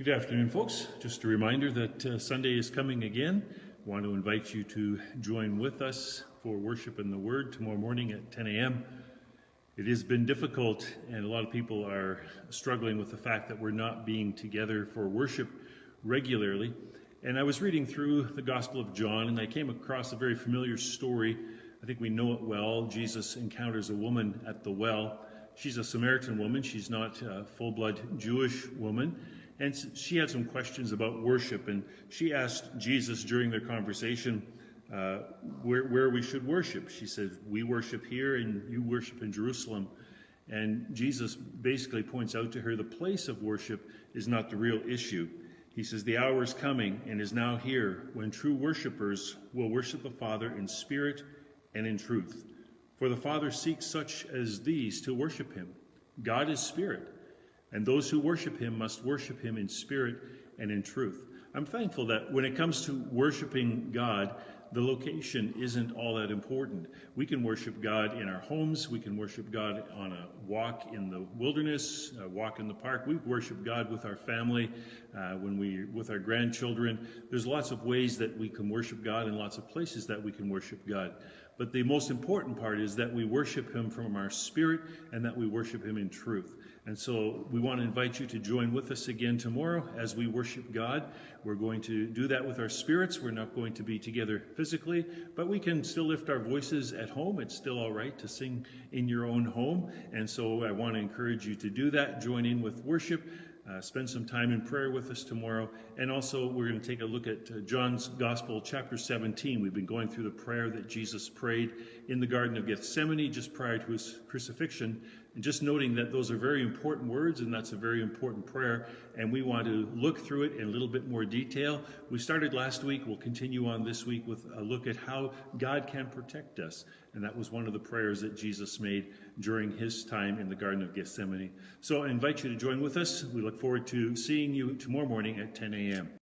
Good afternoon, folks. Just a reminder that Sunday is coming again. I want to invite you to join with us for worship in the Word tomorrow morning at 10 a.m. It has been difficult, and a lot of people are struggling with the fact that we're not being together for worship regularly. And I was reading through the Gospel of John, and I came across a very familiar story. I think we know it well. Jesus encounters a woman at the well. She's a Samaritan woman. She's not a full-blood Jewish woman. And she had some questions about worship, and she asked Jesus during their conversation where we should worship. She said, we worship here and you worship in Jerusalem. And Jesus basically points out to her the place of worship is not the real issue. He says, the hour is coming and is now here when true worshipers will worship the Father in spirit and in truth. For the Father seeks such as these to worship him. God is spirit, and those who worship him must worship him in spirit and in truth. I'm thankful that when it comes to worshiping God, the location isn't all that important. We can worship God in our homes. We can worship God on a walk in the wilderness, a walk in the park. We worship God with our family, with our grandchildren. There's lots of ways that we can worship God and lots of places that we can worship God. But the most important part is that we worship him from our spirit and that we worship him in truth. And so we want to invite you to join with us again tomorrow as we worship God. We're going to do that with our spirits. We're not going to be together physically, but we can still lift our voices at home. It's still all right to sing in your own home. And so I want to encourage you to do that. Join in with worship. Spend some time in prayer with us tomorrow. And also, we're going to take a look at John's Gospel, chapter 17. We've been going through the prayer that Jesus prayed in the Garden of Gethsemane just prior to his crucifixion. And just noting that those are very important words, and that's a very important prayer. And we want to look through it in a little bit more detail. We started last week. We'll continue on this week with a look at how God can protect us. And that was one of the prayers that Jesus made during his time in the Garden of Gethsemane. So I invite you to join with us. We look forward to seeing you tomorrow morning at 10 a.m.